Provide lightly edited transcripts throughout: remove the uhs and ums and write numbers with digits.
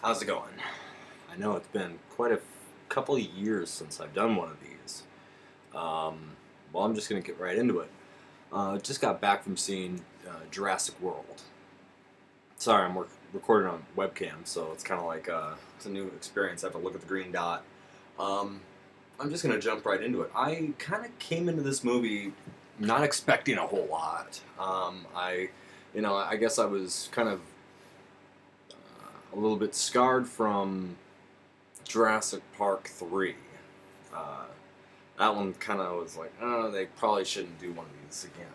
How's it going? I know it's been quite a couple of years since I've done one of these. Um, well, I'm just going to get right into it. Just got back from seeing Jurassic World. Sorry, I'm recording on webcam, so it's kind of like it's a new experience. I have to look at the green dot. Um, I'm just going to jump right into it. I kind of came into this movie not expecting a whole lot. I guess I was kind of a little bit scarred from Jurassic Park 3. Uh, that one kind of was like, oh, they probably shouldn't do one of these again.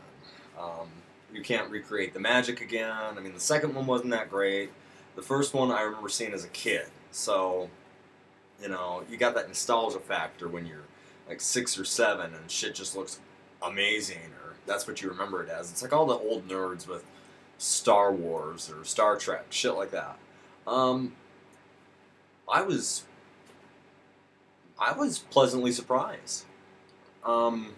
Um, you can't recreate the magic again. I mean, the second one wasn't that great. The first one I remember seeing as a kid. So, you got that nostalgia factor when you're like 6 or 7 and shit just looks amazing, or that's what you remember it as. It's like all the old nerds with Star Wars or Star Trek, shit like that. Um, I was I was pleasantly surprised. Um,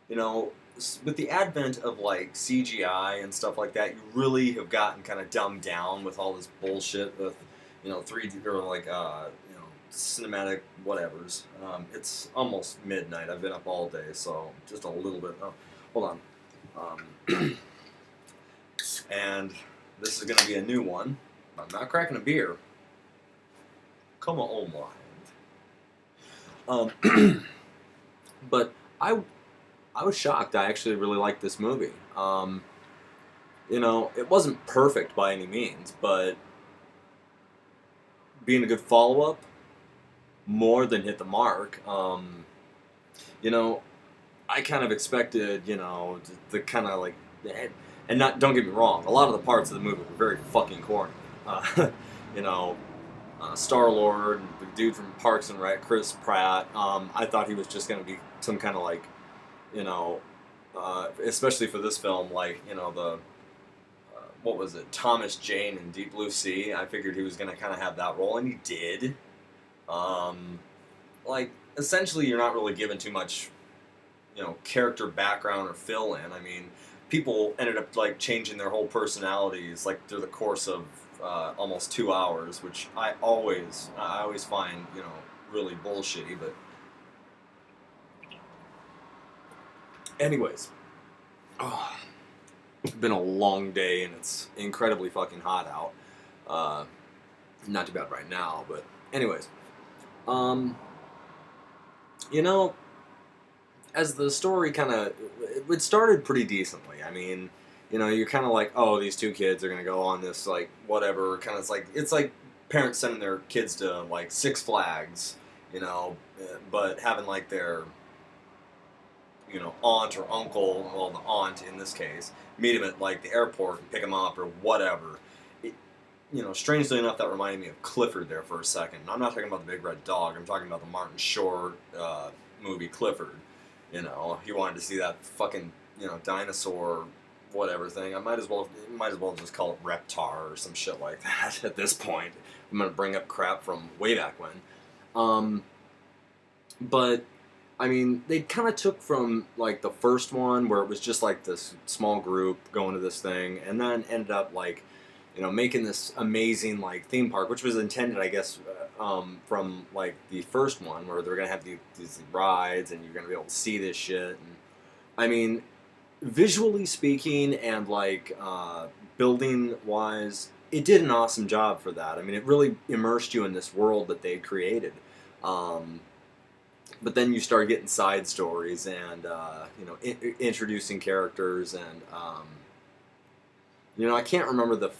with the advent of like CGI and stuff like that, you really have gotten kind of dumbed down with all this bullshit with 3D or like cinematic whatevers. It's almost midnight. I've been up all day, so just a little bit. Oh, hold on. And this is going to be a new one. I'm not cracking a beer. Come on, but I was shocked. I actually really liked this movie. It wasn't perfect by any means, but being a good follow up, more than hit the mark. You know, I kind of expected, the kind of like, and not don't get me wrong, a lot of the parts of the movie were very fucking corny. Uh, you know, Star Lord, the dude from Parks and Rec, Chris Pratt. I thought he was just going to be some kind of like, you know, especially for this film, like the what was it, Thomas Jane in Deep Blue Sea. I figured he was going to kind of have that role, and he did. Um, like essentially, you're not really given too much, character background or fill in. I mean, people ended up like changing their whole personalities like through the course of almost 2 hours, which I always find really bullshitty. But anyways, oh, it's been a long day and it's incredibly fucking hot out. Uh, Not too bad right now, but anyways, um, you know, as the story kind of it started pretty decently. I mean, you're kind of like, oh, these two kids are gonna go on this like whatever kind of it's like parents sending their kids to like Six Flags, but having like their aunt or uncle, well, the aunt in this case, meet him at like the airport and pick him up or whatever. It, strangely enough, that reminded me of Clifford there for a second. And I'm not talking about the Big Red Dog. I'm talking about the Martin Short movie Clifford. He wanted to see that fucking dinosaur whatever thing. I might as well just call it Reptar or some shit like that at this point. I'm gonna bring up crap from way back when. But I mean, they kind of took from like the first one where it was just like this small group going to this thing, and then ended up like, making this amazing like theme park, which was intended, I guess, from like the first one where they're gonna have these rides and you're gonna be able to see this shit. And I mean, visually speaking and like building wise, it did an awesome job for that. I mean, it really immersed you in this world that they created. Um, but then you start getting side stories and introducing characters and I can't remember the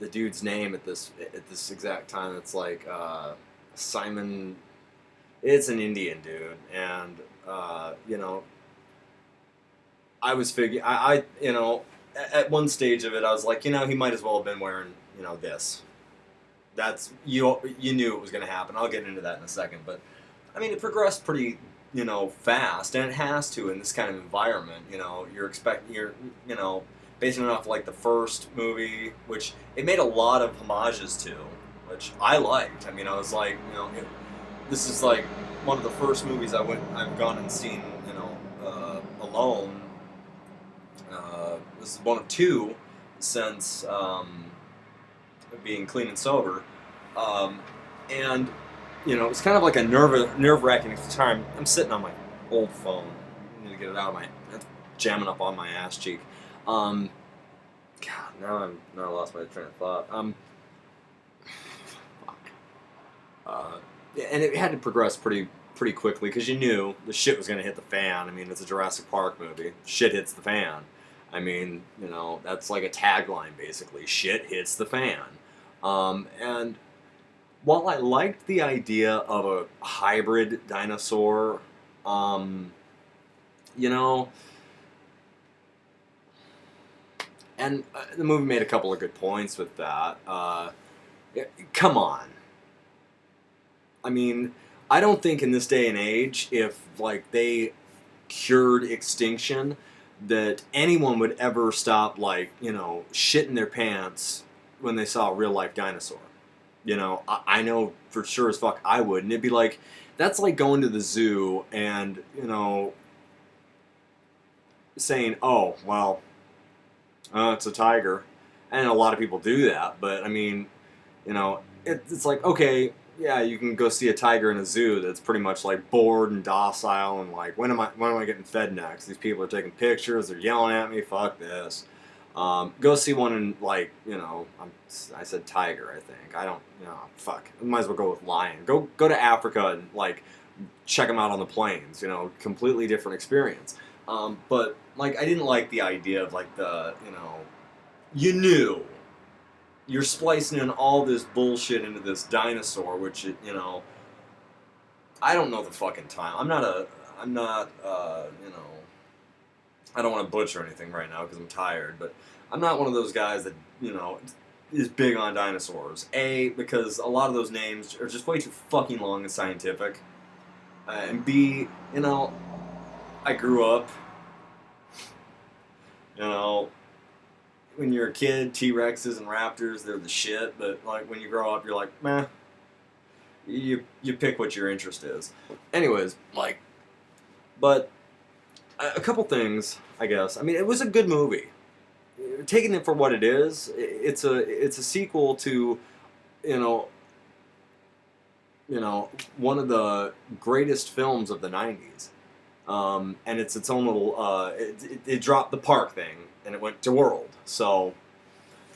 dude's name at this exact time. It's like Simon. It's an Indian dude, and I was figuring at one stage of it I was like he might as well have been wearing this. That's you knew it was going to happen. I'll get into that in a second, but I mean, it progressed pretty, fast, and it has to in this kind of environment. You're basing it off like the first movie, which it made a lot of homages to, which I liked. I mean, I was like, this is like one of the first movies I've gone and seen, alone. This is one of two since being clean and sober, um, and it's kind of like a nerve-wracking time. I'm sitting on my old phone. I need to get it out of my. It's jamming up on my ass cheek. Um, God, now I lost my train of thought. Fuck. And it had to progress pretty quickly because you knew the shit was gonna hit the fan. I mean, it's a Jurassic Park movie. Shit hits the fan. I mean, that's like a tagline basically. Shit hits the fan. And while I liked the idea of a hybrid dinosaur, um, you know, and the movie made a couple of good points with that. Come on. I mean, I don't think in this day and age, if like they cured extinction, that anyone would ever stop shitting their pants when they saw a real life dinosaur. I know for sure as fuck I would, and it'd be like that's like going to the zoo and saying, "Oh well, it's a tiger," and a lot of people do that. But I mean, it's like okay. Yeah, you can go see a tiger in a zoo that's pretty much like bored and docile and like when am I getting fed next? These people are taking pictures, they're yelling at me, fuck this. Go see one in I said tiger, I think. I don't, fuck. I might as well go with lion. Go to Africa and like check them out on the plains. Completely different experience. But like I didn't like the idea of like you knew. You're splicing in all this bullshit into this dinosaur, which, I don't know the fucking time. I'm not, I don't want to butcher anything right now because I'm tired, but I'm not one of those guys that, is big on dinosaurs. A, because a lot of those names are just way too fucking long and scientific. And B, I grew up, when you're a kid, T-Rexes and Raptors, they're the shit, but like when you grow up, you're like, meh. You pick what your interest is. Anyways, but a couple things, I guess. I mean, it was a good movie. Taking it for what it is, it's a sequel to, one of the greatest films of the '90s. And it's its own little. It dropped the park thing and it went to World. So,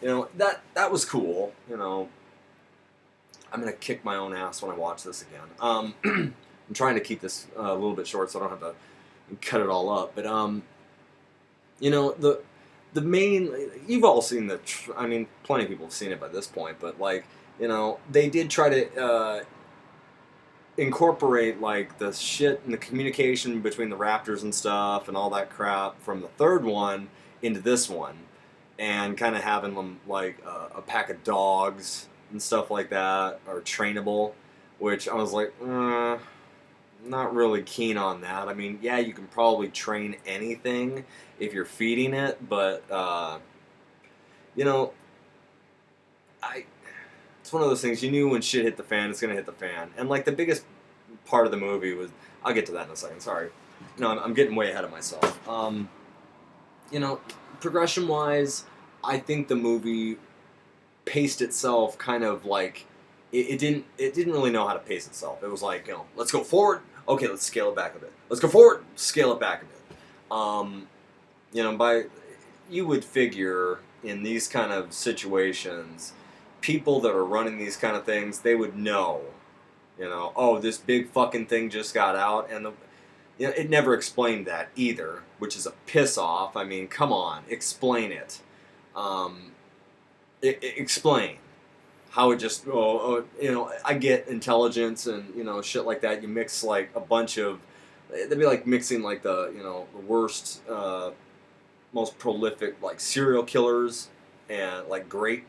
that was cool. I'm gonna kick my own ass when I watch this again. I'm trying to keep this a little bit short so I don't have to cut it all up. But the main you've all seen I mean, plenty of people have seen it by this point. But they did try to. Incorporate like the shit and the communication between the Raptors and stuff and all that crap from the third one into this one, and kind of having them like a pack of dogs and stuff like that are trainable, which I was like, not really keen on that. I mean, yeah, you can probably train anything if you're feeding it, but it's one of those things, you knew when shit hit the fan, it's going to hit the fan. And like the biggest part of the movie was, I'll get to that in a second, sorry. No, I'm getting way ahead of myself. Progression-wise, I think the movie paced itself kind of like, it didn't really know how to pace itself. It was like, let's go forward, okay, let's scale it back a bit. Let's go forward, scale it back a bit. You would figure in these kind of situations, people that are running these kind of things, they would know, oh, this big fucking thing just got out, and it never explained that either, which is a piss off. I mean, come on, explain it. Explain how it just, I get intelligence and shit like that. You mix like a bunch of, it'd be like mixing like the the worst, most prolific like serial killers and like great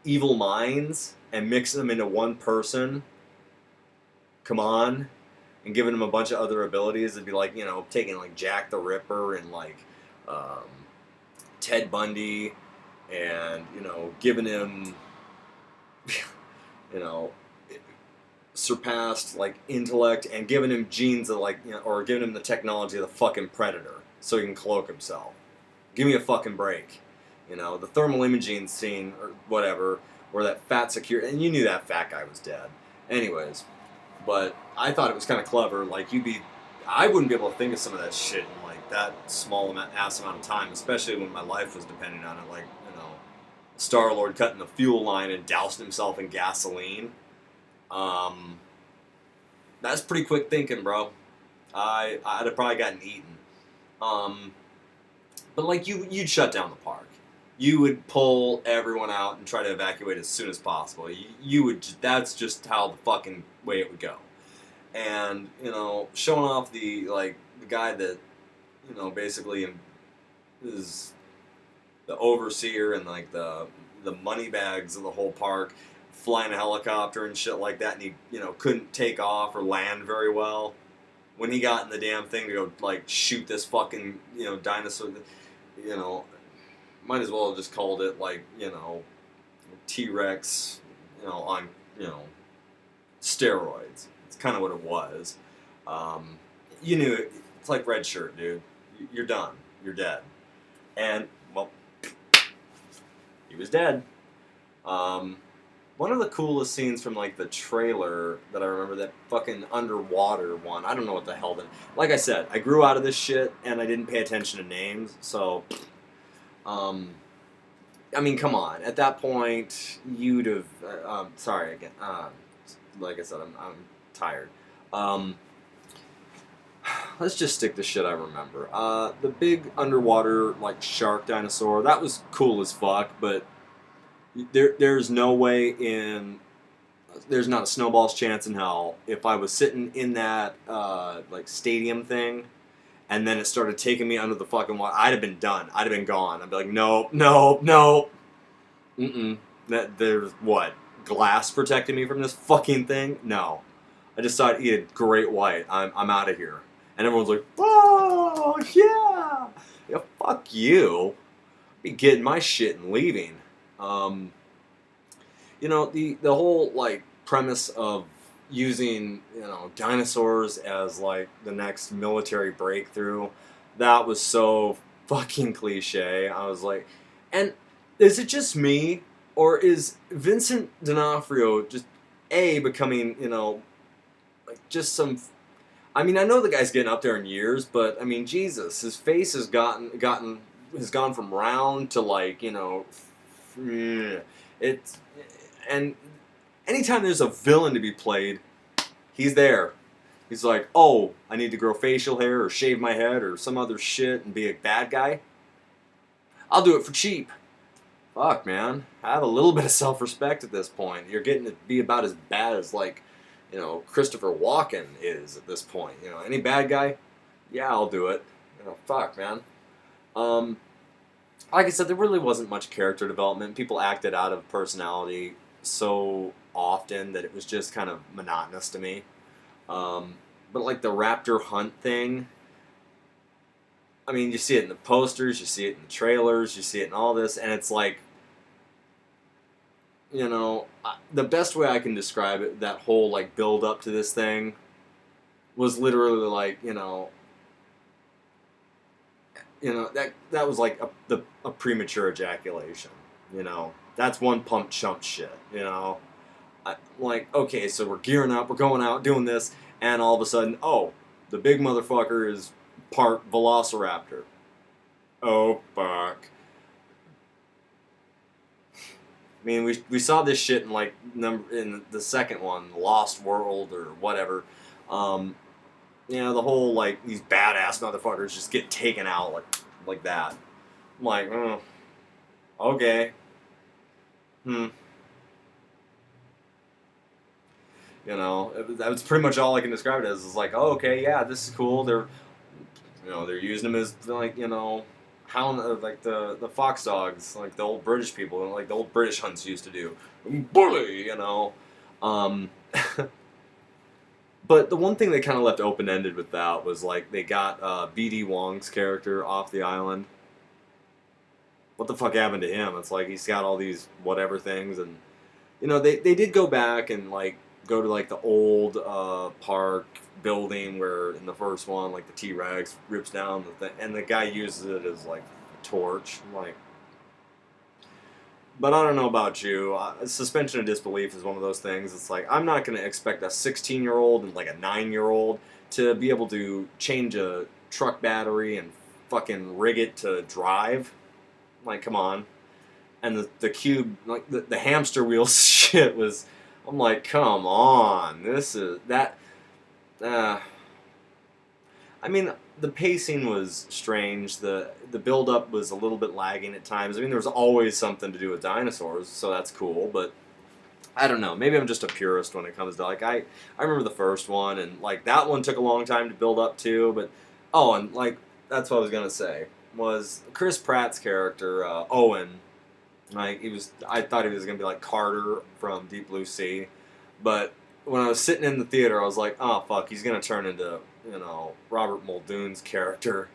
evil minds and mix them into one person. Come on. And giving him a bunch of other abilities. It'd be like, taking like Jack the Ripper and like Ted Bundy and, giving him, surpassed like intellect and giving him genes of like, or giving him the technology of the fucking Predator so he can cloak himself. Give me a fucking break. You know, the thermal imaging scene or whatever, where that fat security, and you knew that fat guy was dead. Anyways, but I thought it was kind of clever. Like I wouldn't be able to think of some of that shit in like that small ass amount of time, especially when my life was depending on it. Like, you know, Star Lord cutting the fuel line and doused himself in gasoline. Um, that's pretty quick thinking, bro. I'd have probably gotten eaten. Um, but like you'd shut down the park. You would pull everyone out and try to evacuate as soon as possible. You would. That's just how the fucking way it would go. And you know, showing off the guy that basically is the overseer and like the money bags of the whole park, flying a helicopter and shit like that, and he couldn't take off or land very well. When he got in the damn thing to go like shoot this fucking dinosaur, you know, might as well have just called it like T-Rex, on steroids. It's kind of what it was. You knew it. It's like red shirt, dude. You're done. You're dead. And well, he was dead. One of the coolest scenes from like the trailer that I remember, that fucking underwater one. I don't know what the hell that. Like I said, I grew out of this shit and I didn't pay attention to names. So, I mean, come on. At that point, you'd have. Sorry again. Like I said, I'm tired. Let's just stick to shit I remember. The big underwater like shark dinosaur. That was cool as fuck, but. There's no way there's not a snowball's chance in hell if I was sitting in that like stadium thing, and then it started taking me under the fucking water. I'd have been done. I'd have been gone. I'd be like, nope, nope, nope. There's what, glass protecting me from this fucking thing? No, I just thought I'd eat a great white. I'm out of here. And everyone's like, oh yeah, fuck you. Be getting my shit and leaving. The whole like premise of using dinosaurs as like the next military breakthrough, that was so fucking cliche. I was like, and is it just me, or is Vincent D'Onofrio just becoming like just some? I mean, I know the guy's getting up there in years, but I mean, Jesus, his face has gone from round to like it's, and anytime there's a villain to be played, he's there. He's like, oh, I need to grow facial hair or shave my head or some other shit and be a bad guy. I'll do it for cheap. Fuck, man. I have a little bit of self-respect at this point. You're getting to be about as bad as like, Christopher Walken is at this point. Any bad guy? Yeah, I'll do it. Fuck, man. Like I said, there really wasn't much character development. People acted out of personality so often that it was just kind of monotonous to me. But like the raptor hunt thing, I mean, you see it in the posters, you see it in the trailers, you see it in all this, and it's like, the best way I can describe it, that whole like build up to this thing, was literally like, that was like a premature ejaculation. That's one pump chump shit. Like, okay, so we're gearing up, we're going out doing this, and all of a sudden, oh, the big motherfucker is part Velociraptor. Oh fuck. I mean, we saw this shit in like in the second one, Lost World or whatever. The whole like these badass motherfuckers just get taken out like that. I'm like, okay, that was pretty much all I can describe it as. It's like, oh, okay, yeah, this is cool. They're using them as like hound, like the fox dogs, like the old British people, like the old British hunts used to do. Bully, But the one thing they kind of left open-ended with that was like they got B.D. Wong's character off the island. What the fuck happened to him? It's like he's got all these whatever things, and they did go back and like go to like the old park building where in the first one like the T-Rex rips down the thing, and the guy uses it as like a torch. I'm like, But I don't know about you. Suspension of disbelief is one of those things. It's like I'm not going to expect a 16-year-old and like a 9-year-old to be able to change a truck battery and fucking rig it to drive. Like, come on. And the cube, like the hamster wheel shit was. I'm like, come on. This is that. Uh, I mean, the pacing was strange. The build up was a little bit lagging at times. I mean, there was always something to do with dinosaurs, so that's cool. But I don't know. Maybe I'm just a purist when it comes to like I remember the first one and like that one took a long time to build up to. But oh, and like that's what I was gonna say was Chris Pratt's character Owen. Like he was, I thought he was gonna be like Carter from Deep Blue Sea, but when I was sitting in the theater, I was like, oh fuck, he's gonna turn into Robert Muldoon's character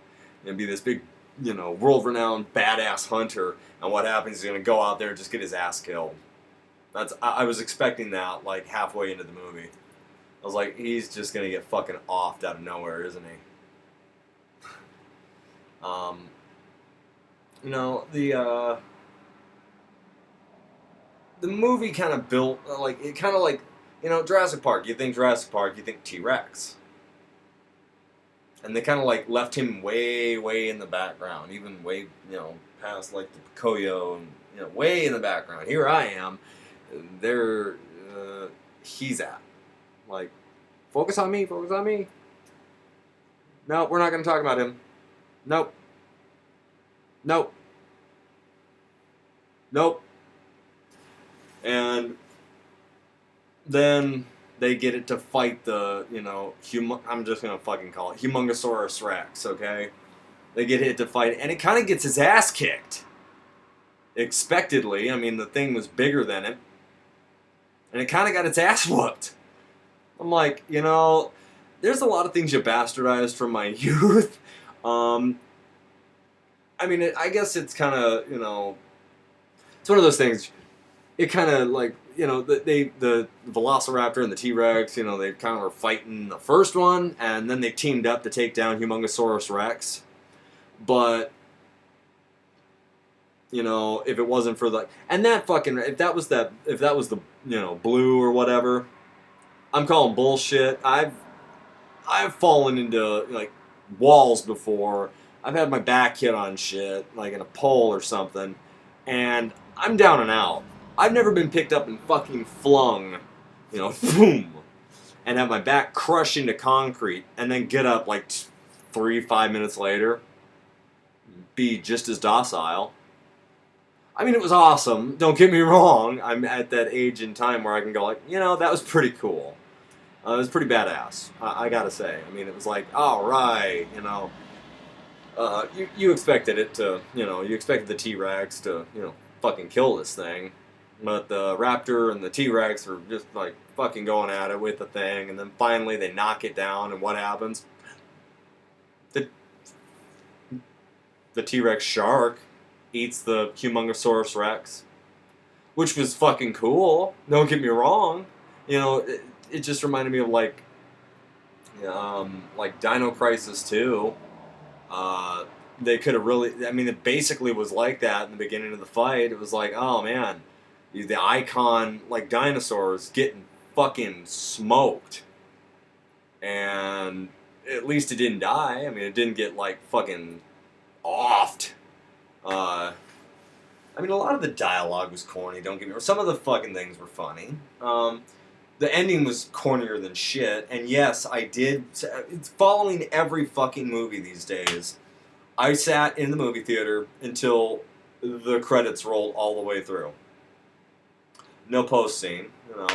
and be this big world-renowned badass hunter. And what happens? He's gonna go out there and just get his ass killed. I was expecting that like halfway into the movie. I was like, he's just gonna get fucking offed out of nowhere, isn't he? The movie kind of built like it kind of like Jurassic Park. You think Jurassic Park, you think T-Rex, and they kind of like left him way in the background, even way past like the Picoyo and way in the background. Here I am, there he's at. Like, focus on me, focus on me. No, we're not going to talk about him. Nope. Nope. Nope. And then they get it to fight the, I'm just going to fucking call it Humongosaurus Rex, okay? They get it to fight, and it kind of gets his ass kicked. Expectedly. I mean, the thing was bigger than it. And it kind of got its ass whooped. I'm like, there's a lot of things you bastardized from my youth. I mean, I guess it's kind of, it's one of those things. It kind of like, the Velociraptor and the T-Rex, they kind of were fighting the first one, and then they teamed up to take down Humongosaurus Rex. But, if it wasn't for the, and that fucking, if that was the, blue or whatever, I'm calling bullshit. I've fallen into, like, walls before. I've had my back hit on shit, like in a pole or something, and I'm down and out. I've never been picked up and fucking flung, boom, and have my back crush into concrete, and then get up like 3-5 minutes later, be just as docile. I mean, it was awesome. Don't get me wrong. I'm at that age in time where I can go like, that was pretty cool. It was pretty badass. I gotta say. I mean, it was like, all right, you expected it to, you expected the T-Rex to, fucking kill this thing. But the Raptor and the T-Rex are just, like, fucking going at it with the thing. And then finally they knock it down, and what happens? The T-Rex shark eats the Humongosaurus Rex. Which was fucking cool. Don't get me wrong. It just reminded me of, like Dino Crisis 2. They could have really, I mean, it basically was like that in the beginning of the fight. It was like, oh man, the icon, like, dinosaurs getting fucking smoked. And at least it didn't die. I mean, it didn't get, like, fucking offed. I mean, a lot of the dialogue was corny, don't get me wrong. Some of the fucking things were funny. The ending was cornier than shit. And yes, I did, it's following every fucking movie these days. I sat in the movie theater until the credits rolled all the way through. No post scene,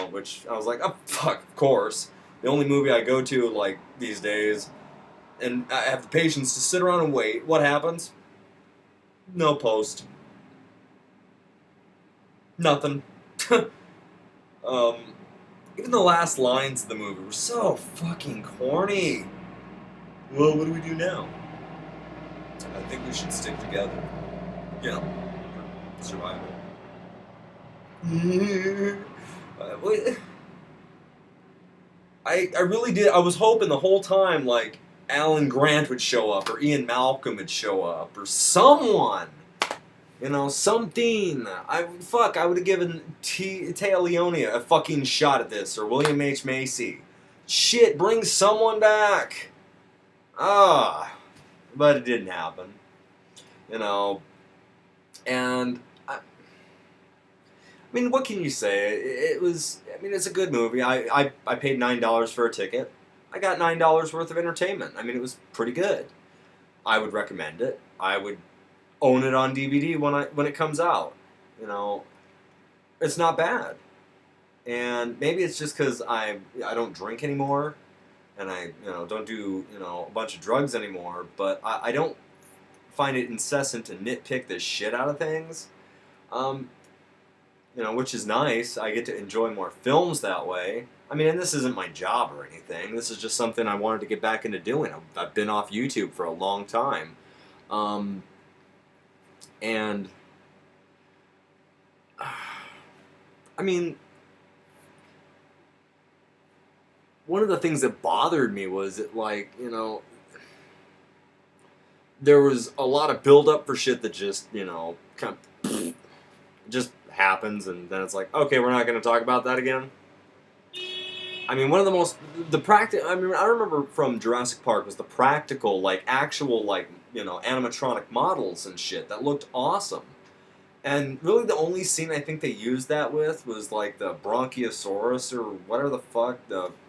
which I was like, oh, fuck, of course. The only movie I go to, like, these days, and I have the patience to sit around and wait. What happens? No post. Nothing. Even the last lines of the movie were so fucking corny. Well, what do we do now? I think we should stick together. For survival. I really did. I was hoping the whole time, like, Alan Grant would show up, or Ian Malcolm would show up, or someone. You know, something. I would have given Taya Leone a fucking shot at this, or William H. Macy. Shit, bring someone back. Ah, but it didn't happen. You know, and I mean, what can you say? It was. I mean, it's a good movie. I paid $9 for a ticket. I got $9 worth of entertainment. I mean, it was pretty good. I would recommend it. I would own it on DVD when it comes out. You know, it's not bad. And maybe it's just because I don't drink anymore, and I don't do a bunch of drugs anymore. But I don't find it incessant to nitpick the shit out of things. Um, which is nice. I get to enjoy more films that way. I mean, and this isn't my job or anything. This is just something I wanted to get back into doing. I've been off YouTube for a long time. Um, and, I mean, one of the things that bothered me was that, like, there was a lot of build-up for shit that just, kind of just happens, and then it's like, okay, we're not going to talk about that again. I mean, one of the most I mean, I remember from Jurassic Park was the practical, like actual, like animatronic models and shit that looked awesome. And really, the only scene I think they used that with was like the Bronchiosaurus or whatever the fuck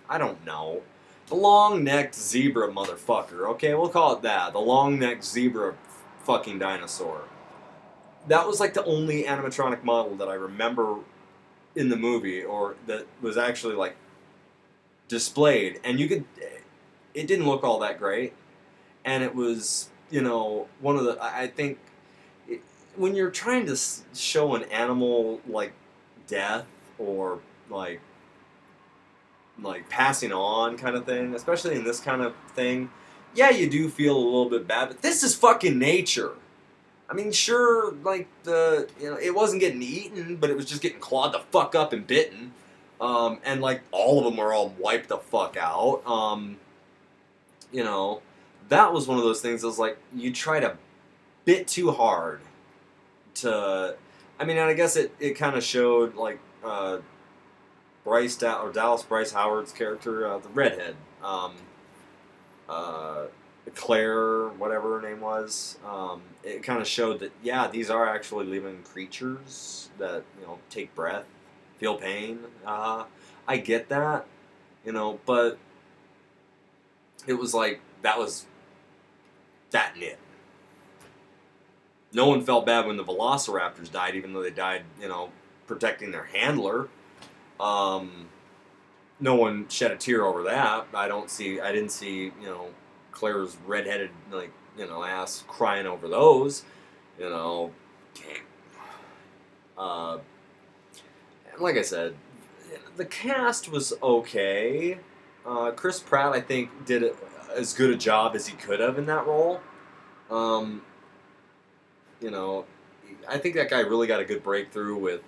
I don't know, the long-necked zebra motherfucker. Okay, we'll call it that. The long-necked zebra fucking dinosaur. That was like the only animatronic model that I remember in the movie, or that was actually like displayed, and it didn't look all that great, and it was one of the I think when you're trying to show an animal like death or like passing on kind of thing, especially in this kind of thing, yeah, you do feel a little bit bad, but this is fucking nature. I mean, sure, like it wasn't getting eaten, but it was just getting clawed the fuck up and bitten. And like all of them were all wiped the fuck out. That was one of those things that was like, you tried a bit too hard to, I mean, and I guess it kind of showed like, Dallas Bryce Howard's character, the redhead, Claire, whatever her name was. It kind of showed that, yeah, these are actually living creatures that take breath, feel pain. I get that, but it was like that was that nit. No one felt bad when the Velociraptors died, even though they died, protecting their handler. No one shed a tear over that. I didn't see, Claire's redheaded, ass crying over those, And like I said, the cast was okay. Chris Pratt, I think, did as good a job as he could have in that role. I think that guy really got a good breakthrough with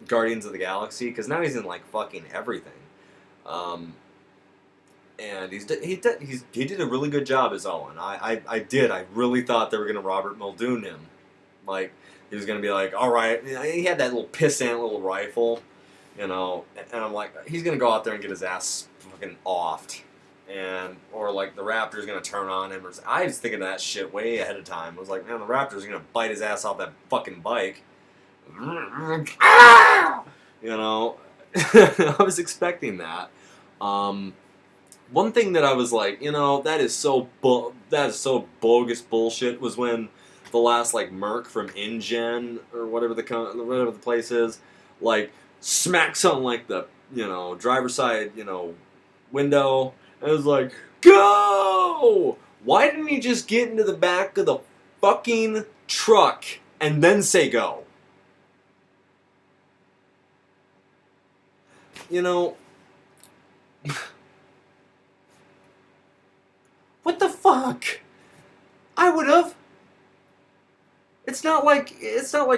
Guardians of the Galaxy, because now he's in like fucking everything. And he did a really good job as Owen. I really thought they were gonna Robert Muldoon him, like he was gonna be like, all right, he had that little pissant little rifle, and I'm like, he's gonna go out there and get his ass fucking offed, or like the Raptor's gonna turn on him. I was thinking of that shit way ahead of time. I was like, man, the Raptor's gonna bite his ass off that fucking bike. I was expecting that. One thing that I was like, that is so bogus bullshit, was when the last like Merc from InGen or whatever the place is, like smacks on like the driver's side window, and it was like, go! Why didn't he just get into the back of the fucking truck and then say go? What the fuck? I would have. It's not like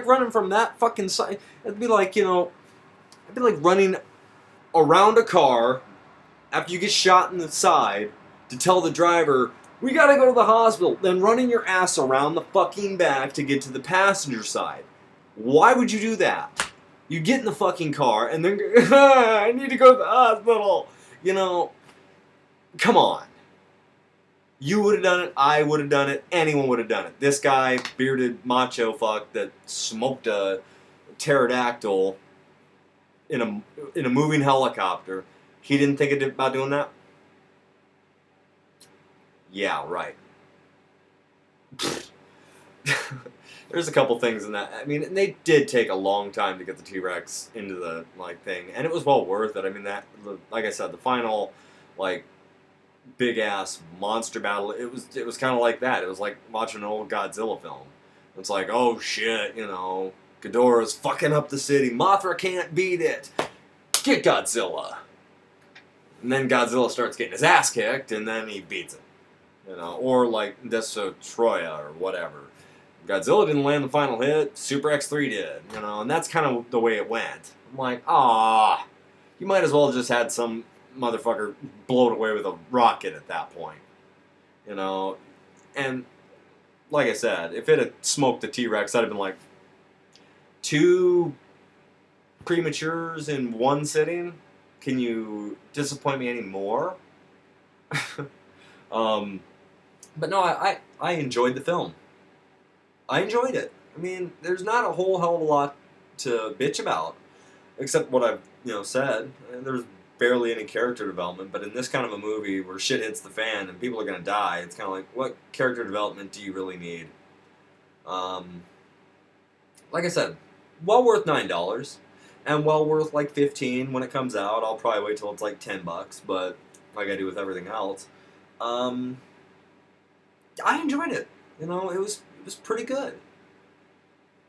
running from that fucking side. It'd be like, running around a car after you get shot in the side to tell the driver, We gotta go to the hospital. Then running your ass around the fucking back to get to the passenger side. Why would you do that? You get in the fucking car and then I need to go to the hospital. You know, come on. You would have done it. I would have done it. Anyone would have done it. This guy, bearded macho fuck that smoked a pterodactyl in a moving helicopter. He didn't think about doing that. Yeah, right. There's a couple things in that. I mean, they did take a long time to get the T-Rex into the thing, and it was well worth it. I mean, like I said, the final big ass monster battle. It was kind of like that. It was like watching an old Godzilla film. It's like, oh shit, Ghidorah's fucking up the city. Mothra can't beat it. Get Godzilla. And then Godzilla starts getting his ass kicked, and then he beats it. Or like Dinosaur or whatever. Godzilla didn't land the final hit. Super X3 did. And that's kind of the way it went. I'm like, you might as well have just had some motherfucker blow it away with a rocket at that point. And like I said, if it had smoked the T-Rex, I'd have been like, 2 prematures in one sitting? Can you disappoint me any more? But no, I enjoyed the film. I enjoyed it. I mean, there's not a whole hell of a lot to bitch about, except what I've said. There's barely any character development, but in this kind of a movie where shit hits the fan and people are gonna die, it's kind of like, what character development do you really need? Like I said, well worth $9, and well worth like $15 when it comes out. I'll probably wait till it's like $10, but like I do with everything else. I enjoyed it. It was pretty good.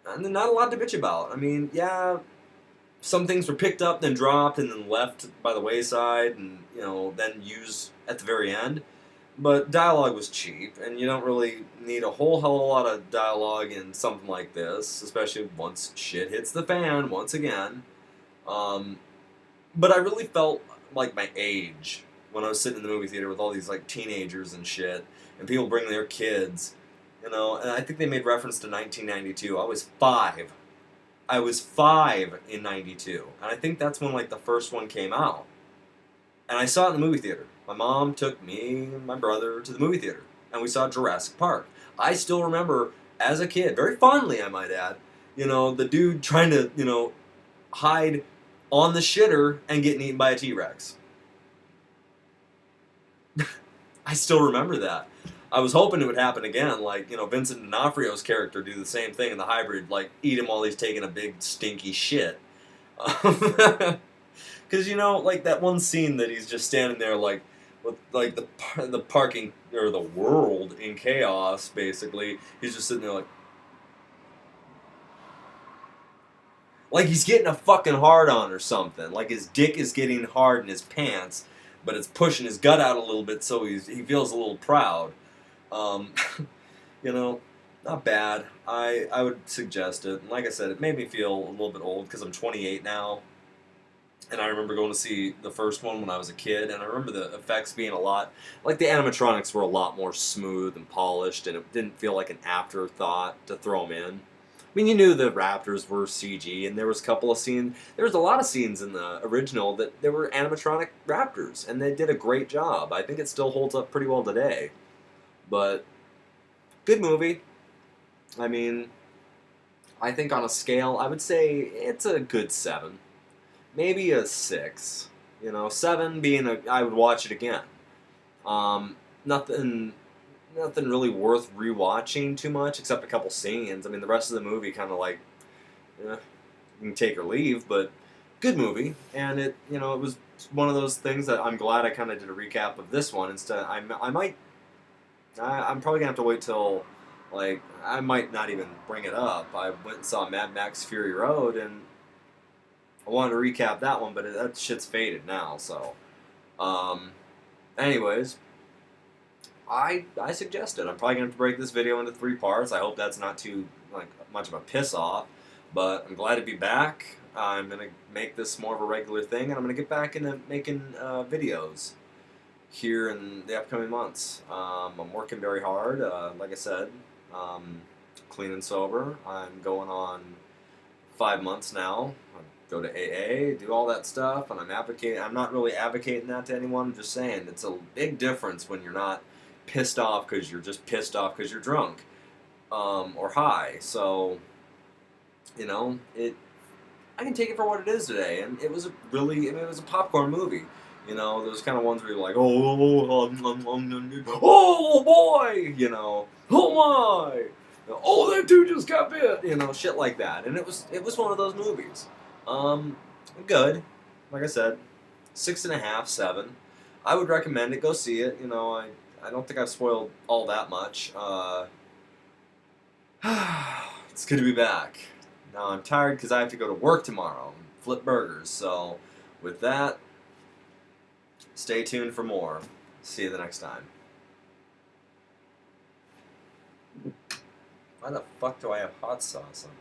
And then not a lot to bitch about. I mean, yeah, some things were picked up, then dropped, and then left by the wayside, and then used at the very end. But dialogue was cheap, and you don't really need a whole hell of a lot of dialogue in something like this, especially once shit hits the fan once again. But I really felt like my age when I was sitting in the movie theater with all these like teenagers and shit, and people bringing their kids, and I think they made reference to 1992. I was 5. I was 5 in 92, and I think that's when like the first one came out. And I saw it in the movie theater. My mom took me and my brother to the movie theater, and we saw Jurassic Park. I still remember, as a kid, very fondly I might add, the dude trying to, hide on the shitter and getting eaten by a T-Rex. I still remember that. I was hoping it would happen again, like, Vincent D'Onofrio's character do the same thing in the hybrid, like, eat him while he's taking a big stinky shit. Because, like that one scene that he's just standing there, like, with, like, the parking, or the world in chaos, basically. He's just sitting there, like he's getting a fucking hard-on or something. Like his dick is getting hard in his pants, but it's pushing his gut out a little bit, so he feels a little proud. Not bad. I would suggest it. And like I said, it made me feel a little bit old because I'm 28 now. And I remember going to see the first one when I was a kid, and I remember the effects being a lot, like the animatronics were a lot more smooth and polished, and it didn't feel like an afterthought to throw them in. I mean, you knew the Raptors were CG, and there was a lot of scenes in the original that there were animatronic Raptors, and they did a great job. I think it still holds up pretty well today. But, good movie. I mean, I think on a scale, I would say it's a good 7. Maybe a 6. 7 being I would watch it again. Nothing really worth rewatching too much, except a couple scenes. I mean, the rest of the movie kind of like, you can take or leave, but good movie. And it was one of those things that I'm glad I kind of did a recap of this one instead. I'm probably gonna have to wait till, like, I might not even bring it up. I went and saw Mad Max Fury Road, and I wanted to recap that one, but that shit's faded now. So, anyways. I suggest it. I'm probably going to have to break this video into 3 parts. I hope that's not too much of a piss off, but I'm glad to be back. I'm going to make this more of a regular thing, and I'm going to get back into making videos. here in the upcoming months. I'm working very hard. Like I said, um, clean and sober. I'm going on 5 months now. I go to AA, do all that stuff, and I'm advocating. I'm not really advocating that to anyone. I'm just saying it's a big difference when you're not pissed off because you're just pissed off because you're drunk or high. So it. I can take it for what it is today, and it was a really. I mean, it was a popcorn movie. Those kind of ones where you're like, oh boy, oh my, oh that dude just got bit, shit like that, and it was one of those movies. Um, Good, like I said, 6.5, 7. I would recommend it. Go see it. I don't think I've spoiled all that much. It's good to be back. Now I'm tired because I have to go to work tomorrow and flip burgers. So, with that, stay tuned for more. See you the next time. Why the fuck do I have hot sauce on?